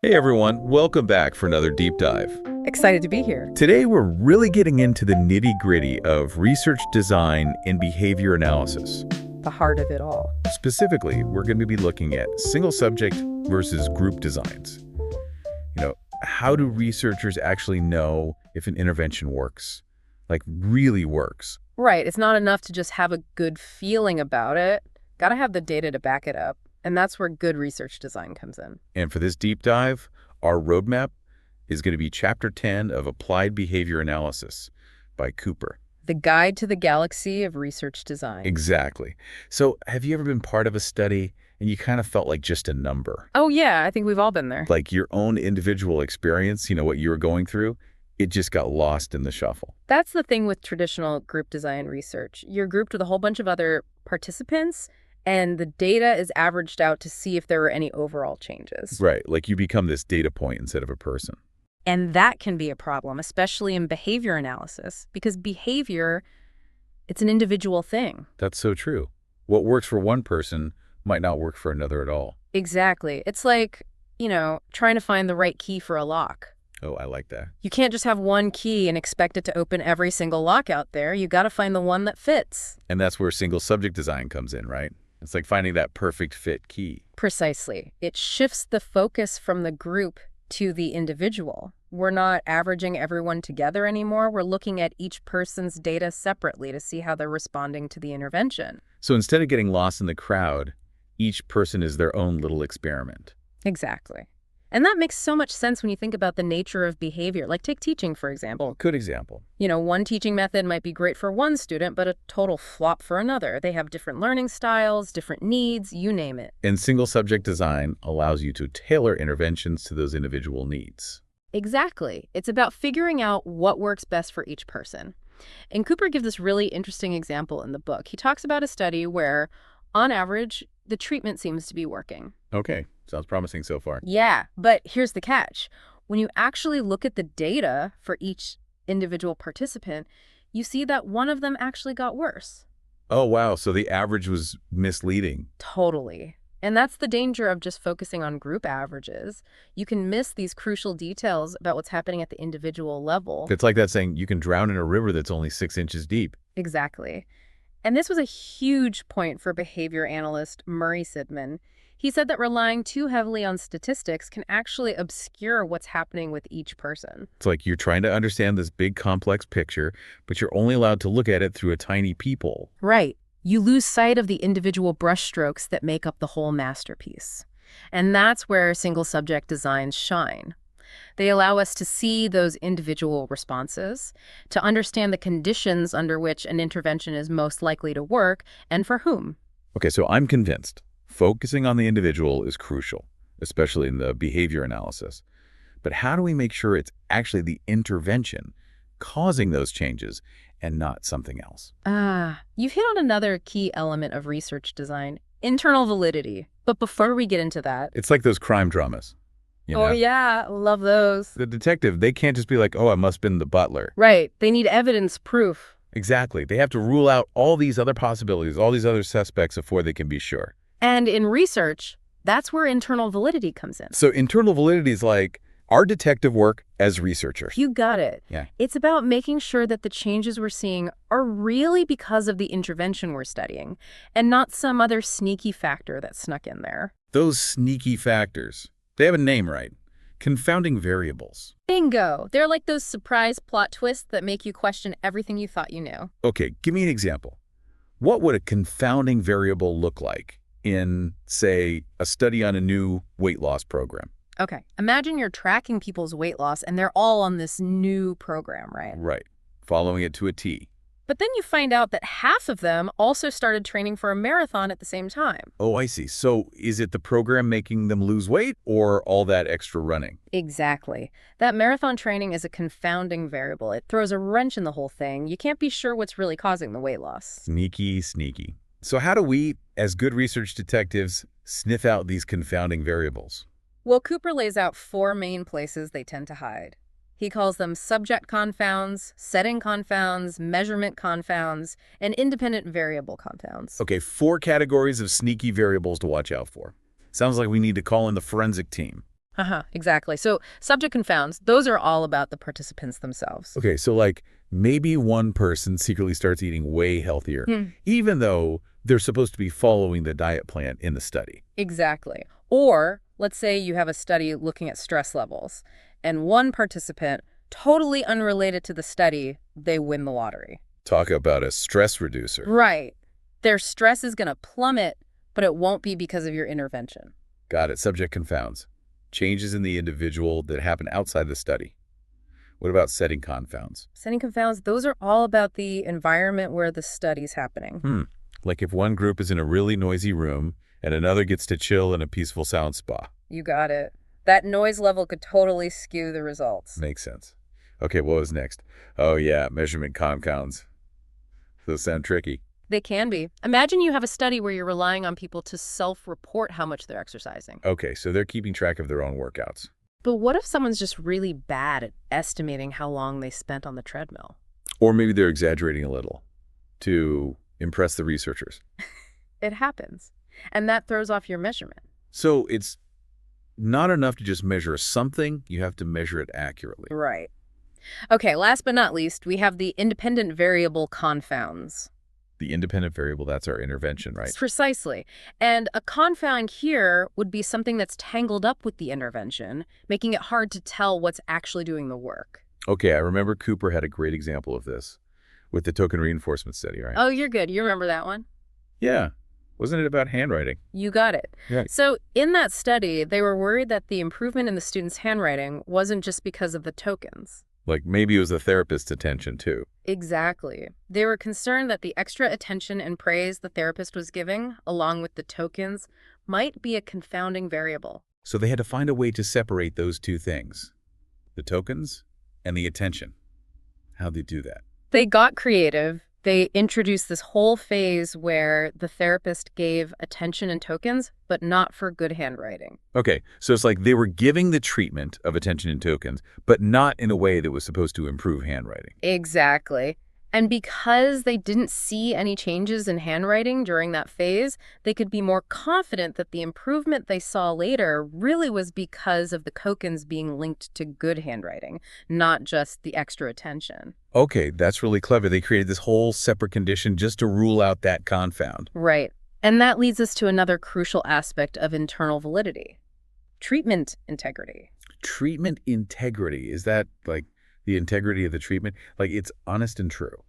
Hey everyone, welcome back for another deep dive. Excited to be here. Today we're really getting into the nitty-gritty of research design and behavior analysis. The heart of it all. Specifically, we're going to be looking at single subject versus group designs. How do researchers actually know if an intervention works? Like really works? Right. It's not enough to just have a good feeling about it. Got to have the data to back it up. And that's where good research design comes in. And for this deep dive, our roadmap is going to be Chapter 10 of Applied Behavior Analysis by Cooper. The Guide to the Galaxy of Research Design. Exactly. So have you ever been part of a study and you kind of felt like just a number? Oh, yeah. I think we've all been there. Like your own individual experience, what you were going through, it just got lost in the shuffle. That's the thing with traditional group design research. You're grouped with a whole bunch of other participants, and the data is averaged out to see if there were any overall changes. Right. Like you become this data point instead of a person. And that can be a problem, especially in behavior analysis, because behavior, it's an individual thing. That's so true. What works for one person might not work for another at all. Exactly. It's like, trying to find the right key for a lock. Oh, I like that. You can't just have one key and expect it to open every single lock out there. You got to find the one that fits. And that's where single subject design comes in, right? It's like finding that perfect fit key. Precisely. It shifts the focus from the group to the individual. We're not averaging everyone together anymore. We're looking at each person's data separately to see how they're responding to the intervention. So instead of getting lost in the crowd, each person is their own little experiment. Exactly. And that makes so much sense when you think about the nature of behavior. Like take teaching, for example. Oh, good example. One teaching method might be great for one student, but a total flop for another. They have different learning styles, different needs, you name it. And single subject design allows you to tailor interventions to those individual needs. Exactly. It's about figuring out what works best for each person. And Cooper gives this really interesting example in the book. He talks about a study where, on average, the treatment seems to be working. Okay. Sounds promising so far. Yeah, but here's the catch. When you actually look at the data for each individual participant, you see that one of them actually got worse. Oh, wow. So the average was misleading. Totally. And that's the danger of just focusing on group averages. You can miss these crucial details about what's happening at the individual level. It's like that saying, you can drown in a river that's only 6 inches deep. Exactly. And this was a huge point for behavior analyst Murray Sidman. He said that relying too heavily on statistics can actually obscure what's happening with each person. It's like you're trying to understand this big complex picture, but you're only allowed to look at it through a tiny peephole. Right. You lose sight of the individual brushstrokes that make up the whole masterpiece. And that's where single subject designs shine. They allow us to see those individual responses, to understand the conditions under which an intervention is most likely to work, and for whom. Okay, so I'm convinced focusing on the individual is crucial, especially in the behavior analysis. But how do we make sure it's actually the intervention causing those changes and not something else? You've hit on another key element of research design, internal validity. But before we get into that... It's like those crime dramas. Oh, yeah, love those. The detective, they can't just be like, oh, I must have been the butler. Right. They need evidence, proof. Exactly. They have to rule out all these other possibilities, all these other suspects before they can be sure. And in research, that's where internal validity comes in. So internal validity is like our detective work as researchers. You got it. Yeah. It's about making sure that the changes we're seeing are really because of the intervention we're studying and not some other sneaky factor that snuck in there. Those sneaky factors, they have a name, right? Confounding variables. Bingo. They're like those surprise plot twists that make you question everything you thought you knew. Okay, give me an example. What would a confounding variable look like in, say, a study on a new weight loss program? Okay, imagine you're tracking people's weight loss and they're all on this new program, right? Right, following it to a T. But then you find out that half of them also started training for a marathon at the same time. Oh, I see. So is it the program making them lose weight or all that extra running? Exactly. That marathon training is a confounding variable. It throws a wrench in the whole thing. You can't be sure what's really causing the weight loss. Sneaky, sneaky. So how do we, as good research detectives, sniff out these confounding variables? Well, Cooper lays out 4 main places they tend to hide. He calls them subject confounds, setting confounds, measurement confounds, and independent variable confounds. Okay, 4 categories of sneaky variables to watch out for. Sounds like we need to call in the forensic team. Exactly. So subject confounds, those are all about the participants themselves. Okay, so maybe one person secretly starts eating way healthier, Hmm. even though they're supposed to be following the diet plan in the study. Exactly. Or let's say you have a study looking at stress levels, and one participant, totally unrelated to the study, they win the lottery. Talk about a stress reducer. Right. Their stress is going to plummet, but it won't be because of your intervention. Got it. Subject confounds. Changes in the individual that happen outside the study. What about setting confounds? Setting confounds, those are all about the environment where the study's happening. Like if one group is in a really noisy room and another gets to chill in a peaceful sound spa. You got it. That noise level could totally skew the results. Makes sense. Okay, what was next? Oh yeah, measurement confounds. Those sound tricky. They can be. Imagine you have a study where you're relying on people to self-report how much they're exercising. Okay, so they're keeping track of their own workouts. But what if someone's just really bad at estimating how long they spent on the treadmill? Or maybe they're exaggerating a little to impress the researchers. It happens. And that throws off your measurement. So it's not enough to just measure something, you have to measure it accurately. Right. Okay, last but not least, we have the independent variable confounds. The independent variable, that's our intervention, right? Precisely. And a confound here would be something that's tangled up with the intervention, making it hard to tell what's actually doing the work. Okay, I remember Cooper had a great example of this with the token reinforcement study, right? Oh, you're good. You remember that one? Yeah. Wasn't it about handwriting? You got it. Yeah. So in that study, they were worried that the improvement in the student's handwriting wasn't just because of the tokens. Like maybe it was the therapist's attention too. Exactly. They were concerned that the extra attention and praise the therapist was giving, along with the tokens, might be a confounding variable. So they had to find a way to separate those two things, the tokens and the attention. How'd they do that? They got creative. They introduced this whole phase where the therapist gave attention and tokens, but not for good handwriting. Okay, so it's like they were giving the treatment of attention and tokens, but not in a way that was supposed to improve handwriting. Exactly. And because they didn't see any changes in handwriting during that phase, they could be more confident that the improvement they saw later really was because of the tokens being linked to good handwriting, not just the extra attention. Okay, that's really clever. They created this whole separate condition just to rule out that confound. Right. And that leads us to another crucial aspect of internal validity: treatment integrity. Treatment integrity, is that like the integrity of the treatment? Like it's honest and true.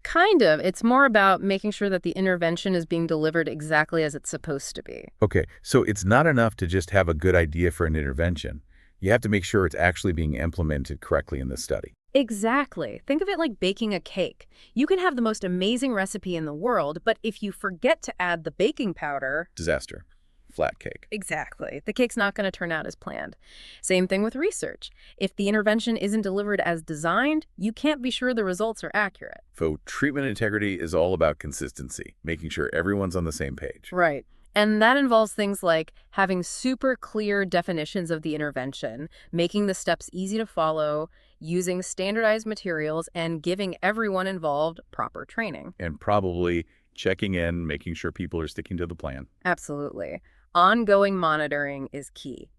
Kind of. It's more about making sure that the intervention is being delivered exactly as it's supposed to be. Okay, so it's not enough to just have a good idea for an intervention. You have to make sure it's actually being implemented correctly in the study. Exactly. Think of it like baking a cake. You can have the most amazing recipe in the world, but if you forget to add the baking powder... Disaster. Flat cake. Exactly. The cake's not going to turn out as planned. Same thing with research. If the intervention isn't delivered as designed, you can't be sure the results are accurate. So treatment integrity is all about consistency, making sure everyone's on the same page. Right. And that involves things like having super clear definitions of the intervention, making the steps easy to follow, using standardized materials, and giving everyone involved proper training. And probably checking in, making sure people are sticking to the plan. Absolutely. Ongoing monitoring is key.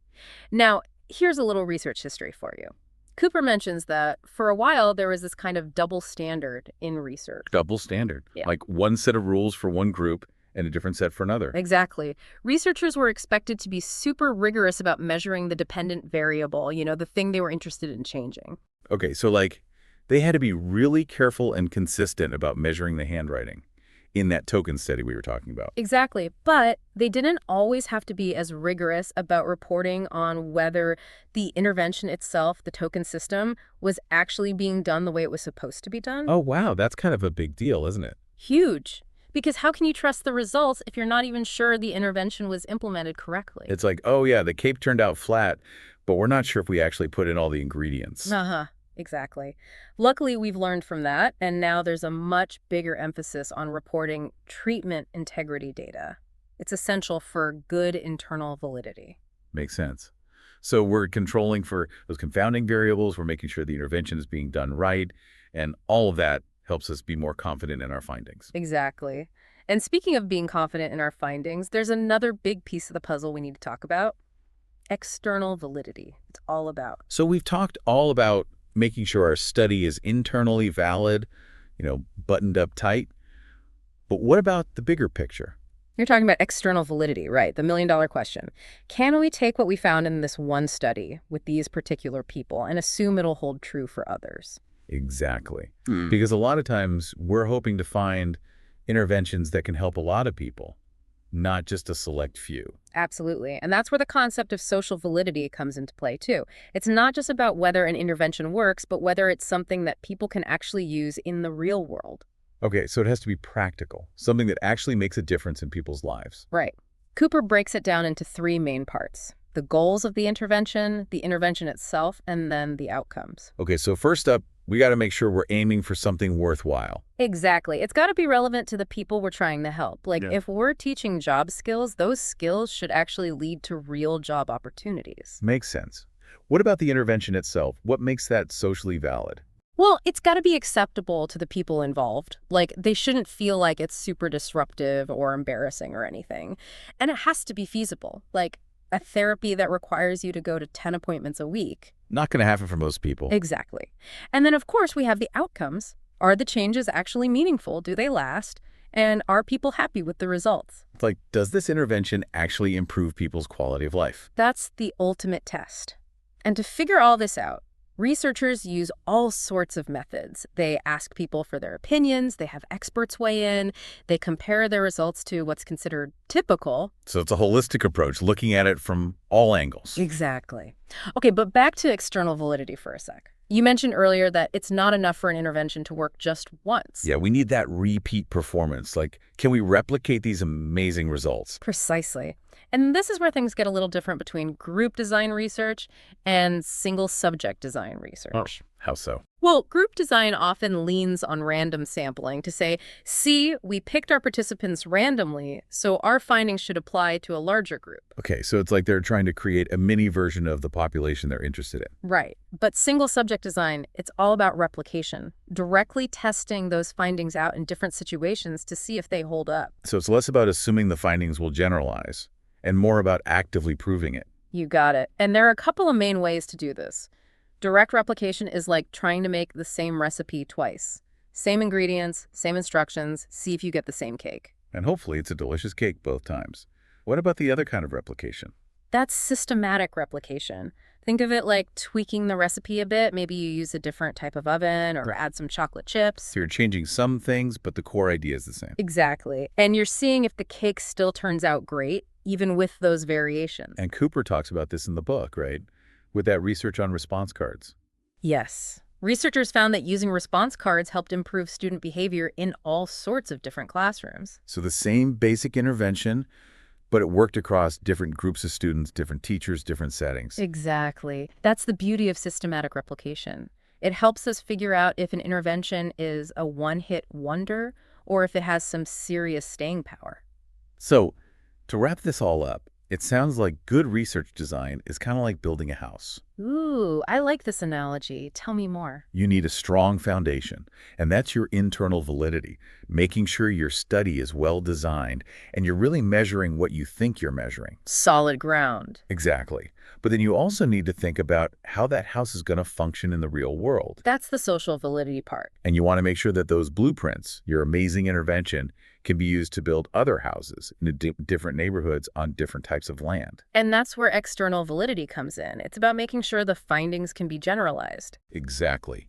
Now, here's a little research history for you. Cooper mentions that for a while there was this kind of double standard in research. Double standard. Yeah. Like one set of rules for one group and a different set for another. Exactly. Researchers were expected to be super rigorous about measuring the dependent variable, the thing they were interested in changing. Okay, so they had to be really careful and consistent about measuring the handwriting in that token study we were talking about. Exactly. But they didn't always have to be as rigorous about reporting on whether the intervention itself, the token system, was actually being done the way it was supposed to be done. Oh, wow. That's kind of a big deal, isn't it? Huge. Because how can you trust the results if you're not even sure the intervention was implemented correctly? It's like, oh, yeah, the cake turned out flat, but we're not sure if we actually put in all the ingredients. Exactly. Luckily, we've learned from that, and now there's a much bigger emphasis on reporting treatment integrity data. It's essential for good internal validity. Makes sense. So we're controlling for those confounding variables, we're making sure the intervention is being done right, and all of that helps us be more confident in our findings. Exactly. And speaking of being confident in our findings, there's another big piece of the puzzle we need to talk about: external validity. It's all about. So we've talked all about making sure our study is internally valid, buttoned up tight. But what about the bigger picture? You're talking about external validity, right? The million-dollar question. Can we take what we found in this one study with these particular people and assume it'll hold true for others? Exactly. Because a lot of times we're hoping to find interventions that can help a lot of people, not just a select few. Absolutely. And that's where the concept of social validity comes into play, too. It's not just about whether an intervention works, but whether it's something that people can actually use in the real world. Okay, so it has to be practical, something that actually makes a difference in people's lives. Right. Cooper breaks it down into three main parts: the goals of the intervention itself, and then the outcomes. Okay, so first up, we got to make sure we're aiming for something worthwhile. Exactly. It's got to be relevant to the people we're trying to help. Yeah. If we're teaching job skills, those skills should actually lead to real job opportunities. Makes sense. What about the intervention itself? What makes that socially valid? Well, it's got to be acceptable to the people involved. They shouldn't feel like it's super disruptive or embarrassing or anything. And it has to be feasible, like a therapy that requires you to go to 10 appointments a week. Not going to happen for most people. Exactly. And then, of course, we have the outcomes. Are the changes actually meaningful? Do they last? And are people happy with the results? Does this intervention actually improve people's quality of life? That's the ultimate test. And to figure all this out, researchers use all sorts of methods. They ask people for their opinions, they have experts weigh in, they compare their results to what's considered typical. So it's a holistic approach, looking at it from all angles. Exactly. Okay, but back to external validity for a sec. You mentioned earlier that it's not enough for an intervention to work just once. Yeah, we need that repeat performance. Can we replicate these amazing results? Precisely. And this is where things get a little different between group design research and single subject design research. How so? Well, group design often leans on random sampling to say, see, we picked our participants randomly, so our findings should apply to a larger group. Okay, so it's like they're trying to create a mini version of the population they're interested in. Right. But single subject design, it's all about replication, directly testing those findings out in different situations to see if they hold up. So it's less about assuming the findings will generalize and more about actively proving it. You got it. And there are a couple of main ways to do this. Direct replication is like trying to make the same recipe twice. Same ingredients, same instructions, see if you get the same cake. And hopefully it's a delicious cake both times. What about the other kind of replication? That's systematic replication. Think of it like tweaking the recipe a bit. Maybe you use a different type of oven or add some chocolate chips. So you're changing some things, but the core idea is the same. Exactly. And you're seeing if the cake still turns out great, even with those variations. And Cooper talks about this in the book, right? With that research on response cards. Yes. Researchers found that using response cards helped improve student behavior in all sorts of different classrooms. So the same basic intervention, but it worked across different groups of students, different teachers, different settings. Exactly. That's the beauty of systematic replication. It helps us figure out if an intervention is a one-hit wonder or if it has some serious staying power. So to wrap this all up, it sounds like good research design is kind of like building a house. Ooh, I like this analogy. Tell me more. You need a strong foundation, and that's your internal validity, making sure your study is well designed and you're really measuring what you think you're measuring. Solid ground. Exactly. But then you also need to think about how that house is going to function in the real world. That's the social validity part. And you want to make sure that those blueprints, your amazing intervention, can be used to build other houses in different neighborhoods on different types of land. And that's where external validity comes in. It's about making sure the findings can be generalized. Exactly.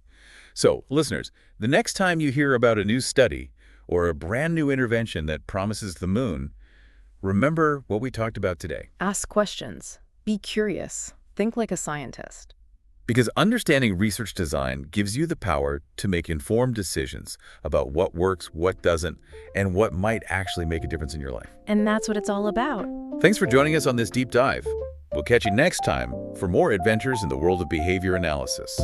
So, listeners, the next time you hear about a new study or a brand new intervention that promises the moon, remember what we talked about today. Ask questions. Be curious. Think like a scientist. Because understanding research design gives you the power to make informed decisions about what works, what doesn't, and what might actually make a difference in your life. And that's what it's all about. Thanks for joining us on this deep dive. We'll catch you next time for more adventures in the world of behavior analysis.